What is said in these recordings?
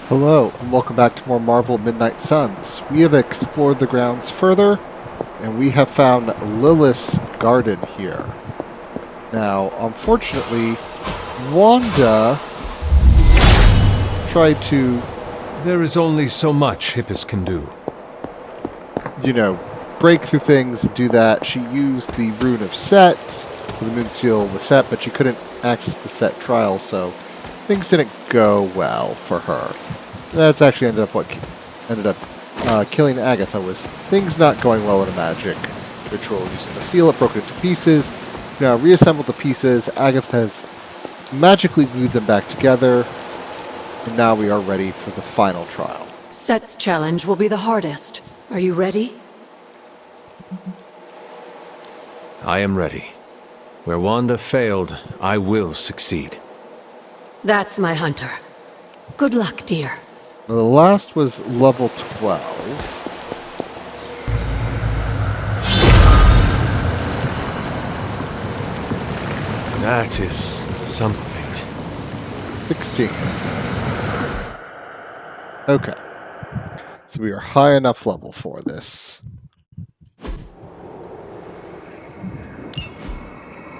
Hello, and welcome back to more Marvel Midnight Suns. We have explored the grounds further, and we have found Lilith's garden here. Now, unfortunately, Wanda tried to, There is only so much Hippus can do. break through things and do that. She used the Rune of Set, the Moon Seal was set, but she couldn't access the Set trial, so things didn't go well for her. That's actually ended up killing Agatha. Was things not going well in a magic ritual using the seal. It broke it into pieces. Now reassembled the pieces. Agatha has magically glued them back together, and now we are ready for the final trial. Set's challenge will be the hardest. Are you ready? I am ready. Where Wanda failed, I will succeed. That's my hunter. Good luck, dear. Now, the last was level 12. That is something. 16. Okay. So we are high enough level for this.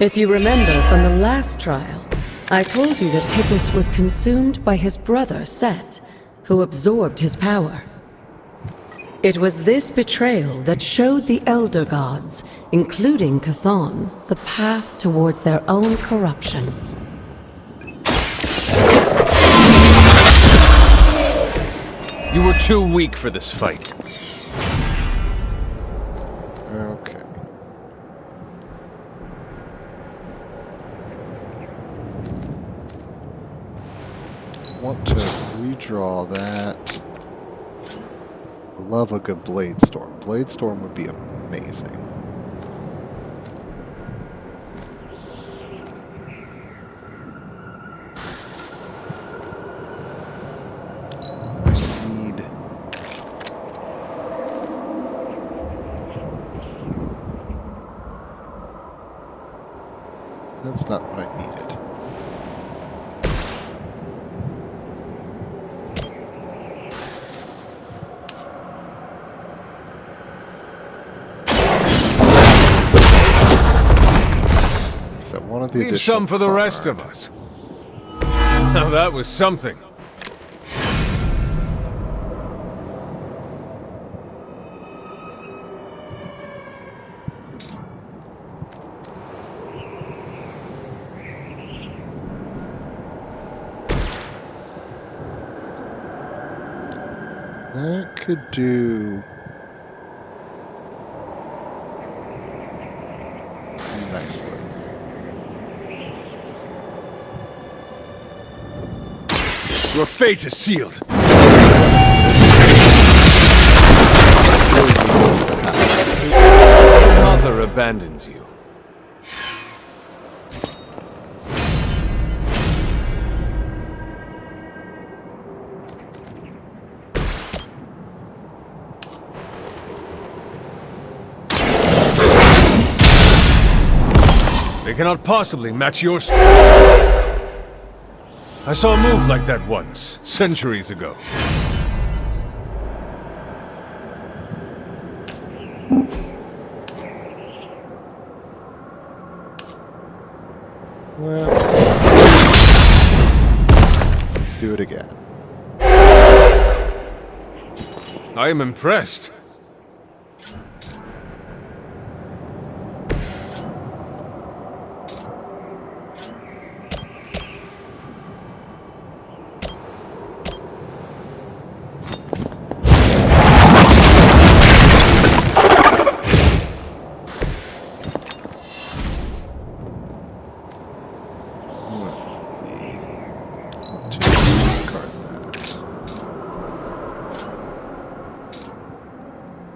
If you remember from the last trial, I told you that Hippus was consumed by his brother, Set, who absorbed his power. It was this betrayal that showed the Elder Gods, including Chthon, the path towards their own corruption. You were too weak for this fight. Okay. I want to redraw that. I love a good Blade Storm. Blade Storm would be amazing. I need... That's not what I needed. Leave some for the rest of us. Now that was something. That could do nicely. Your fate is sealed. Mother abandons you. They cannot possibly match your strength. I saw a move like that once, centuries ago. Well, do it again. I am impressed.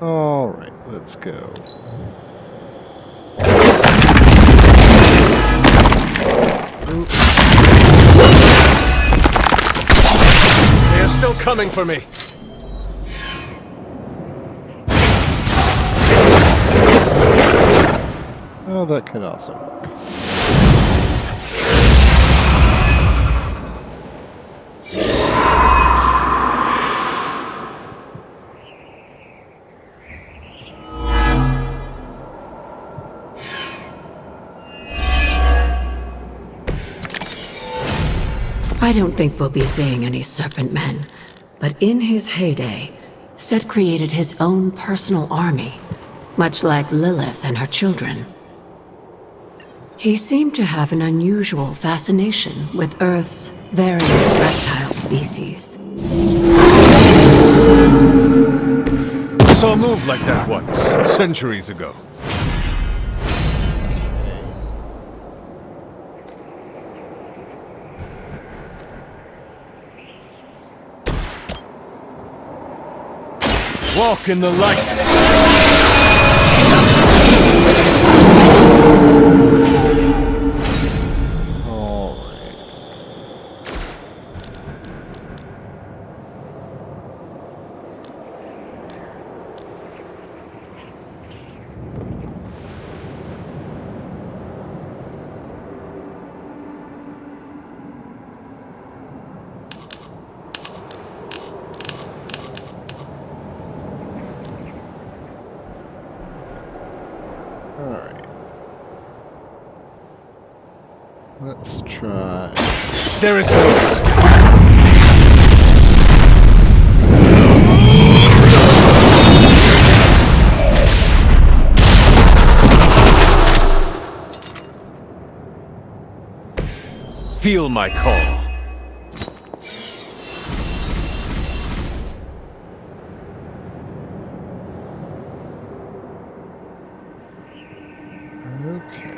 Alright, let's go. They are still coming for me. Oh, that could also work. I don't think we'll be seeing any serpent men, but in his heyday, Set created his own personal army, much like Lilith and her children. He seemed to have an unusual fascination with Earth's various reptile species. I saw a move like that once, centuries ago. Walk in the light! Alright. Let's try. There is no escape. Feel my call. Okay.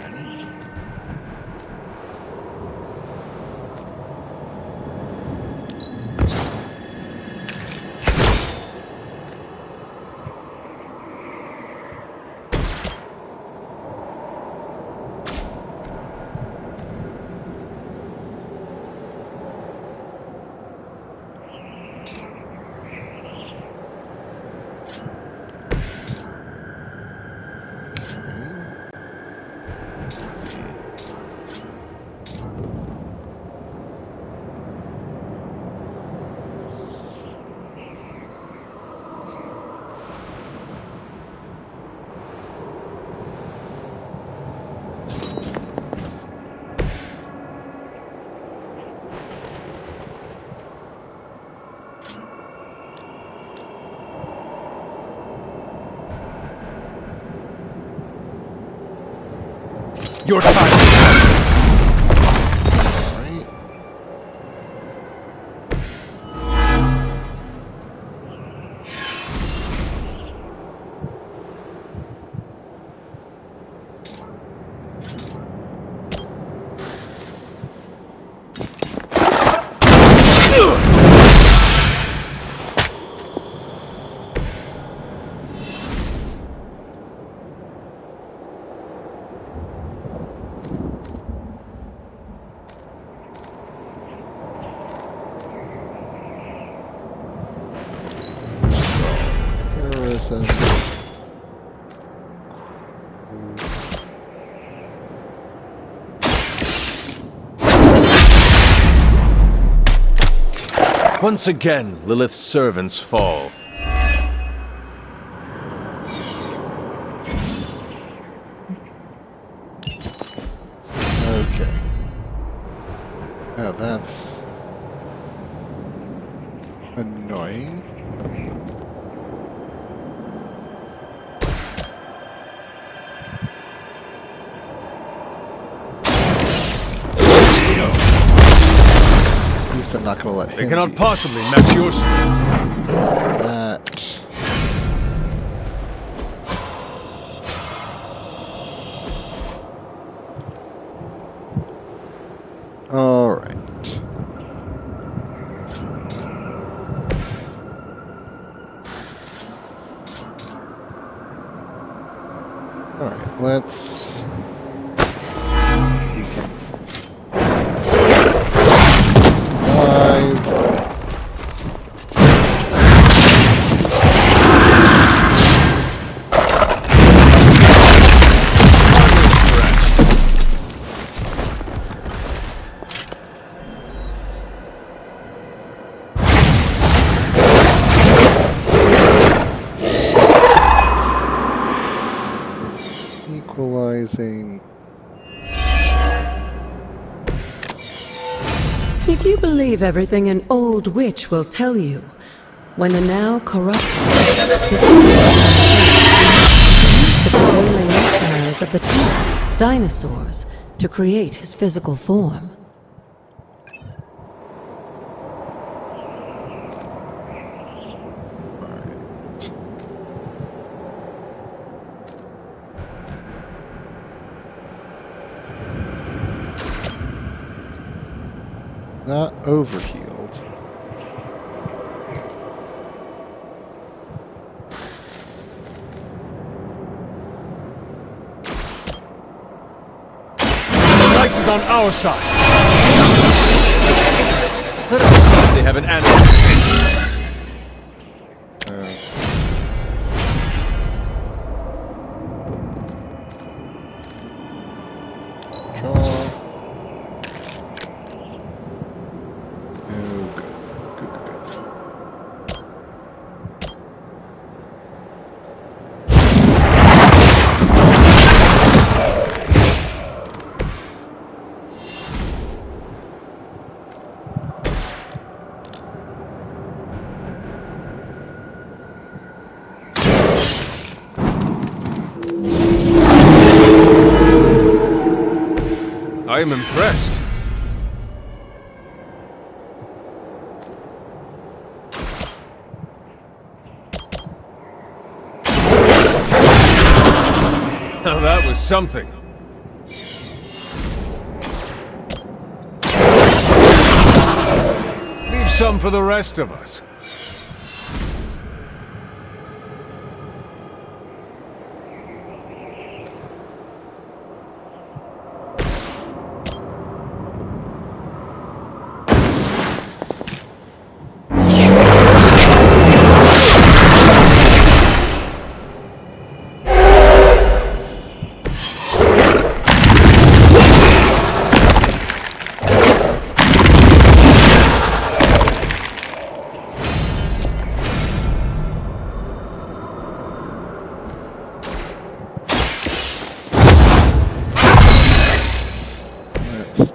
Your time. Alright. Once again, Lilith's servants fall. Okay. Oh, that's annoying. At least I'm not going to let They him cannot be possibly match your strength. that. All right. All right, let's begin. Live. If you believe everything an old witch will tell you, when the now corrupt the prevailing reptiles of the time, dinosaurs, to create his physical form. Not overhealed. The light is on our side. Let us see if they have an answer. Draw. I am impressed. Now that was something. Leave some for the rest of us.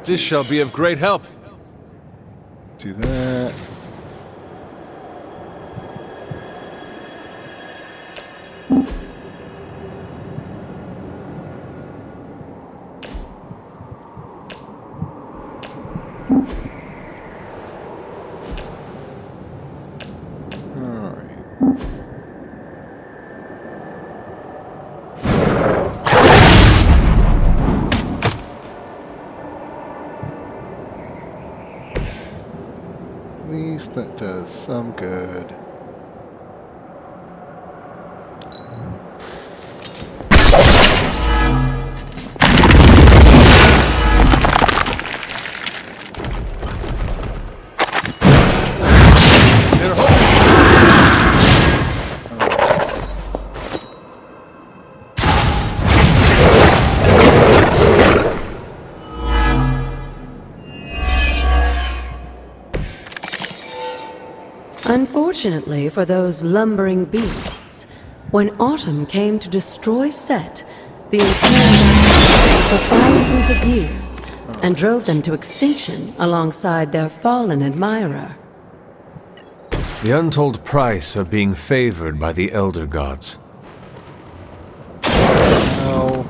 This shall be of great help. Do that. At least that does some good. Unfortunately for those lumbering beasts, when autumn came to destroy Set, the ensnared for thousands of years, and drove them to extinction alongside their fallen admirer. The untold price of being favored by the Elder Gods. No.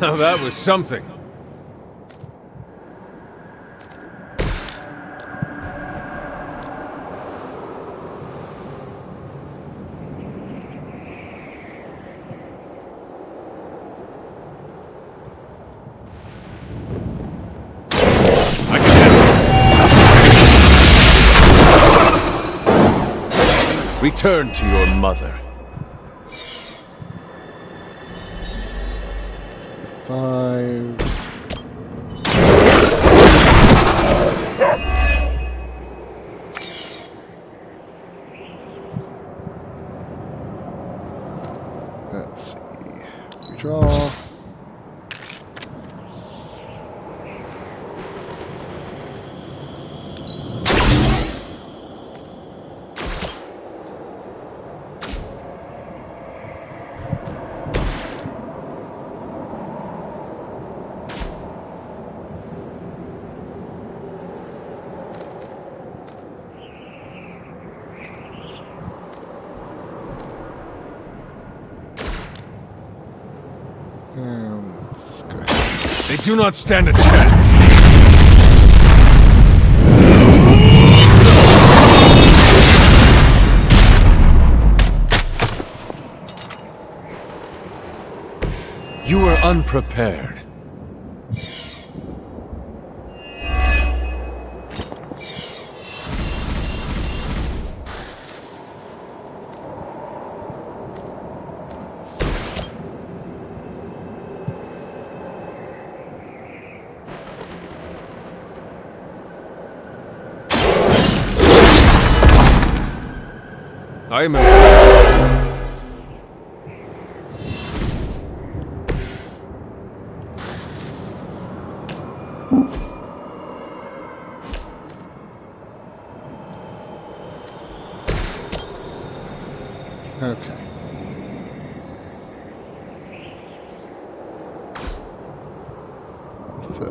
Now that was something. Return to your mother. 5. Let's see. Redraw. do not stand a chance. You were unprepared. I am impressed. Okay. So.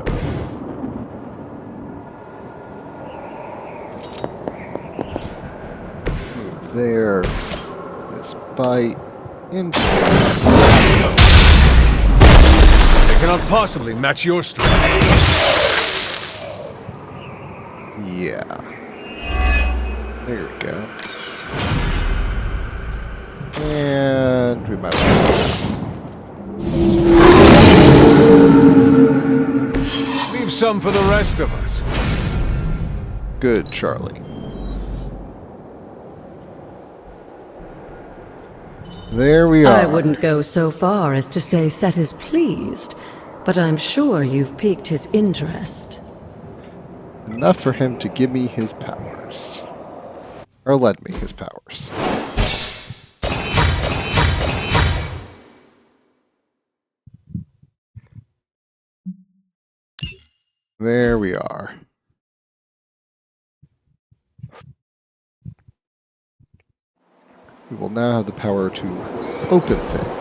Move there. This bite into. They cannot possibly match your strength. Yeah. There we go. And we might Leave some for the rest of us. Good, Charlie. There we are. I wouldn't go so far as to say Set is pleased, but I'm sure you've piqued his interest. Enough for him to give me his powers. Or lend me his powers. There we are. We will now have the power to open things.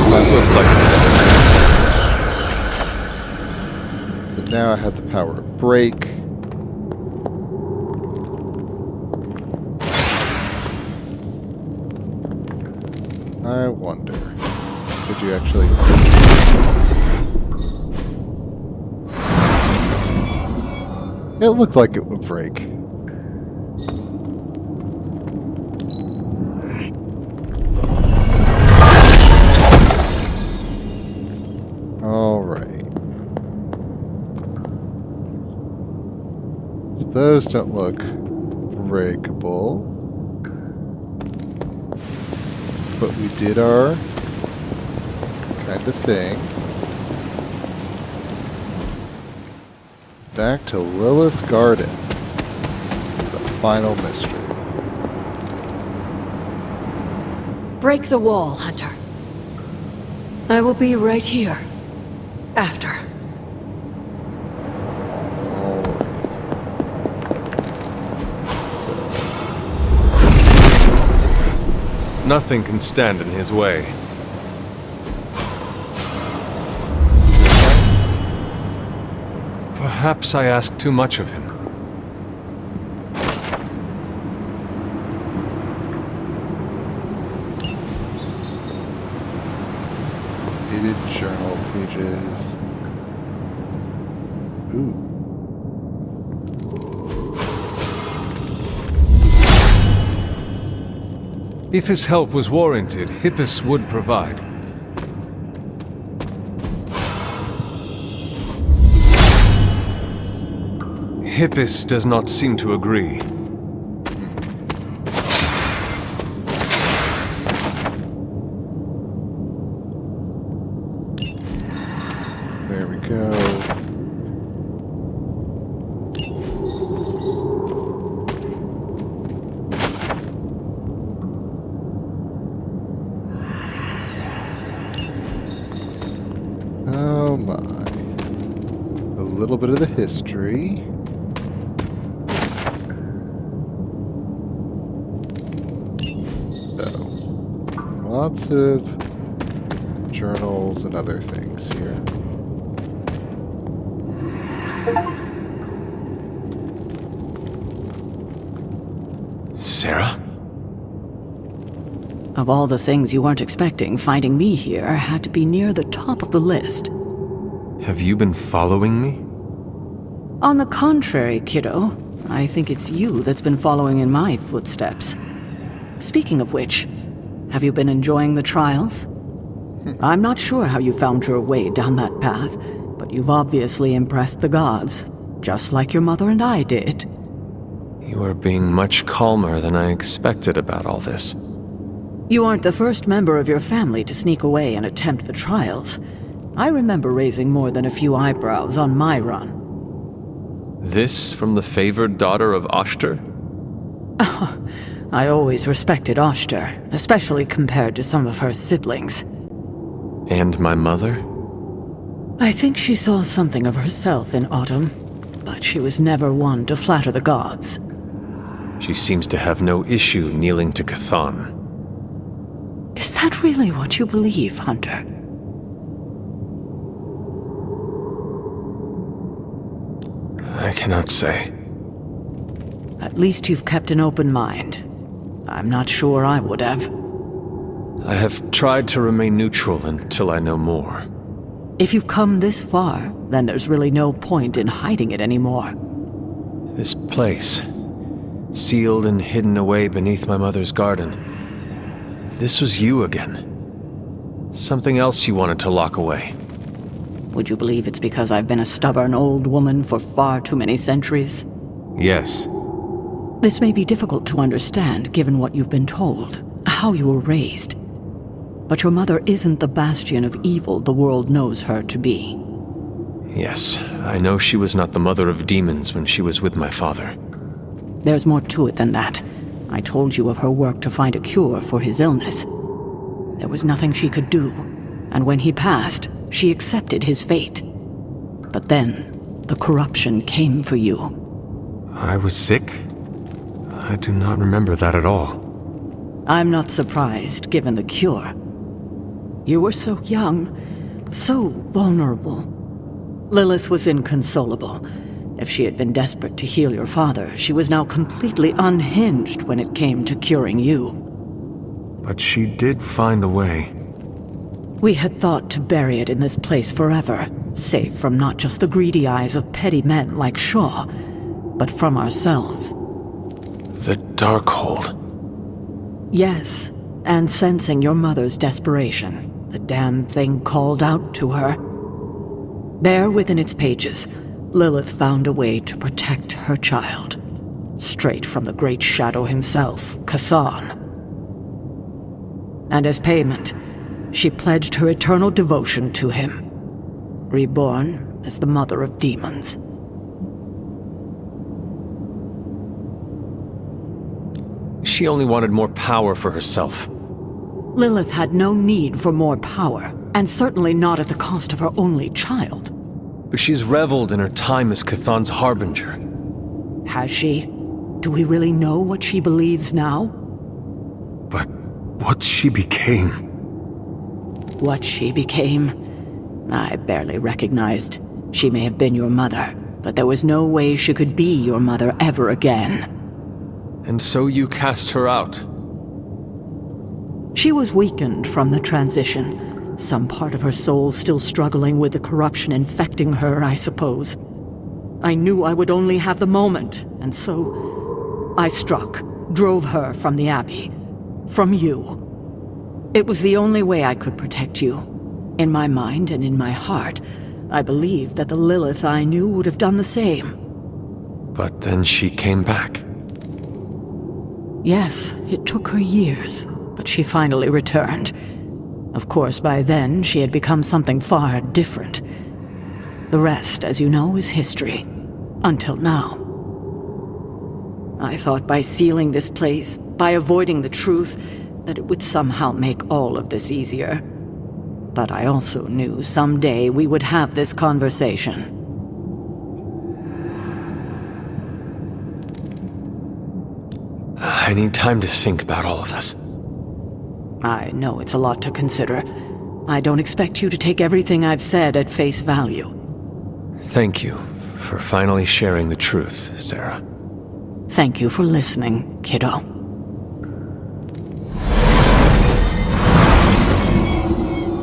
This looks like So now I have the power of break. I wonder, could you actually... It looked like it would break. Alright. So those don't look breakable. But we did our kind of thing. Back to Lilith's Garden. The final mystery. Break the wall, Hunter. I will be right here. After. nothing can stand in his way. Perhaps I ask too much of him. Dated journal pages. Ooh. If his help was warranted, Hippus would provide. Hippus does not seem to agree. There we go. Oh my. A little bit of the history. So, lots of journals and other things here. Sarah? Of all the things you weren't expecting, finding me here had to be near the top of the list. Have you been following me? On the contrary, kiddo, I think it's you that's been following in my footsteps. Speaking of which, have you been enjoying the trials? I'm not sure how you found your way down that path, but you've obviously impressed the gods, just like your mother and I did. You are being much calmer than I expected about all this. You aren't the first member of your family to sneak away and attempt the trials. I remember raising more than a few eyebrows on my run. This from the favored daughter of Oshter? I always respected Oshter, especially compared to some of her siblings. And my mother? I think she saw something of herself in Autumn, but she was never one to flatter the gods. She seems to have no issue kneeling to Chthon. Is that really what you believe, Hunter? I cannot say. At least you've kept an open mind. I'm not sure I would have. I have tried to remain neutral until I know more. If you've come this far, then there's really no point in hiding it anymore. This place, sealed and hidden away beneath my mother's garden. This was you again. Something else you wanted to lock away. Would you believe it's because I've been a stubborn old woman for far too many centuries? Yes. This may be difficult to understand given what you've been told, how you were raised. But your mother isn't the bastion of evil the world knows her to be. Yes, I know she was not the mother of demons when she was with my father. There's more to it than that. I told you of her work to find a cure for his illness. There was nothing she could do, and when he passed, she accepted his fate. But then, the corruption came for you. I was sick? I do not remember that at all. I'm not surprised, given the cure. You were so young, so vulnerable. Lilith was inconsolable. If she had been desperate to heal your father, she was now completely unhinged when it came to curing you. But she did find a way. We had thought to bury it in this place forever, safe from not just the greedy eyes of petty men like Shaw, but from ourselves. The Darkhold. Yes, and sensing your mother's desperation, the damn thing called out to her. There within its pages, Lilith found a way to protect her child, straight from the Great Shadow himself, Chthon. And as payment, she pledged her eternal devotion to him, reborn as the mother of demons. She only wanted more power for herself. Lilith had no need for more power, and certainly not at the cost of her only child. But she's reveled in her time as Chthon's harbinger. Has she? Do we really know what she believes now? But what she became... What she became? I barely recognized. She may have been your mother, but there was no way she could be your mother ever again. And so you cast her out. She was weakened from the transition. Some part of her soul still struggling with the corruption infecting her, I suppose. I knew I would only have the moment, and so I struck, drove her from the Abbey. From you. It was the only way I could protect you. In my mind and in my heart, I believed that the Lilith I knew would have done the same. But then she came back. Yes, it took her years, but she finally returned. Of course, by then, she had become something far different. The rest, as you know, is history. Until now. I thought by sealing this place, by avoiding the truth, that it would somehow make all of this easier. But I also knew someday we would have this conversation. I need time to think about all of this. I know it's a lot to consider. I don't expect you to take everything I've said at face value. Thank you for finally sharing the truth, Sarah. Thank you for listening, kiddo.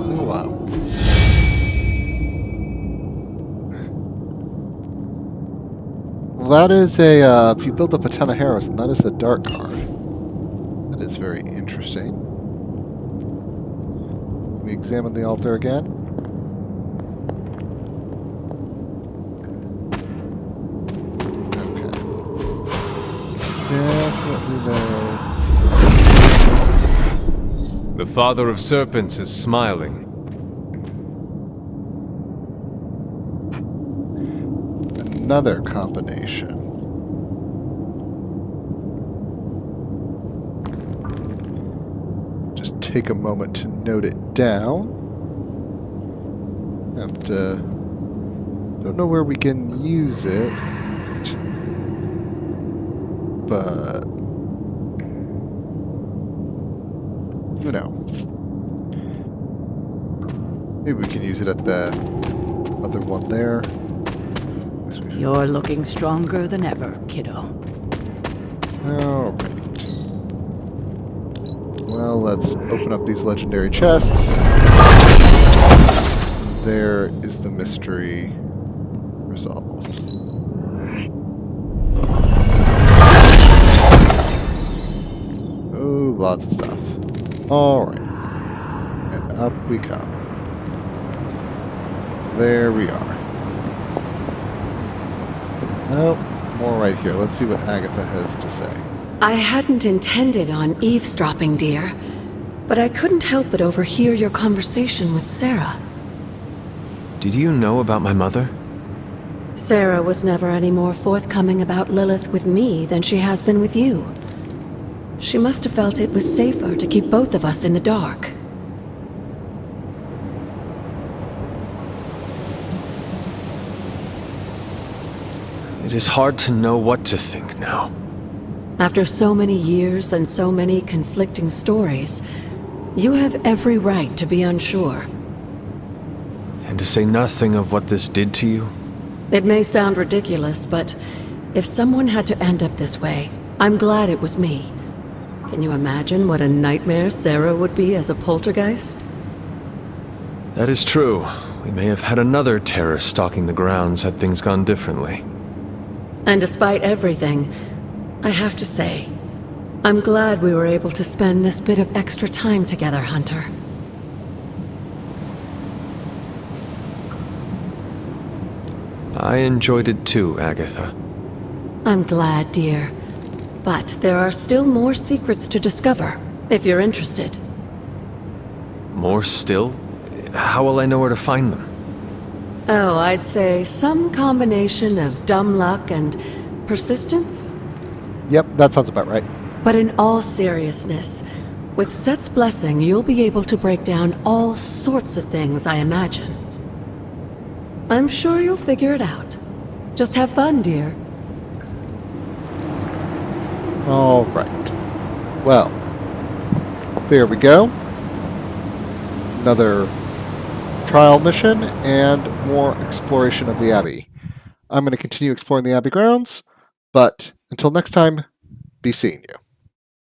Oh, wow. Well, that is a, if you build up a ton of heroism, that is the dark card. That is very interesting. We examine the altar again. Okay. Definitely no. The Father of Serpents is smiling. Another combination. Just take a moment to note it down. Don't know where we can use it, but you know, maybe we can use it at the other one there. You're looking stronger than ever, kiddo. Alright. Well, let's open up these legendary chests. There is the mystery resolved. Oh, lots of stuff. Alright. And up we come. There we are. Oh, more right here. Let's see what Agatha has to say. I hadn't intended on eavesdropping, dear, but I couldn't help but overhear your conversation with Sarah. Did you know about my mother? Sarah was never any more forthcoming about Lilith with me than she has been with you. She must have felt it was safer to keep both of us in the dark. It is hard to know what to think now. After so many years and so many conflicting stories, you have every right to be unsure. And to say nothing of what this did to you? It may sound ridiculous, but if someone had to end up this way, I'm glad it was me. Can you imagine what a nightmare Sarah would be as a poltergeist? That is true. We may have had another terror stalking the grounds had things gone differently. And despite everything, I have to say, I'm glad we were able to spend this bit of extra time together, Hunter. I enjoyed it too, Agatha. I'm glad, dear. But there are still more secrets to discover, if you're interested. More still? How will I know where to find them? Oh, I'd say some combination of dumb luck and persistence? Yep, that sounds about right. But in all seriousness, with Set's blessing, you'll be able to break down all sorts of things, I imagine. I'm sure you'll figure it out. Just have fun, dear. All right. Well, there we go. Another trial mission and more exploration of the Abbey. I'm going to continue exploring the Abbey grounds, but until next time, be seeing you.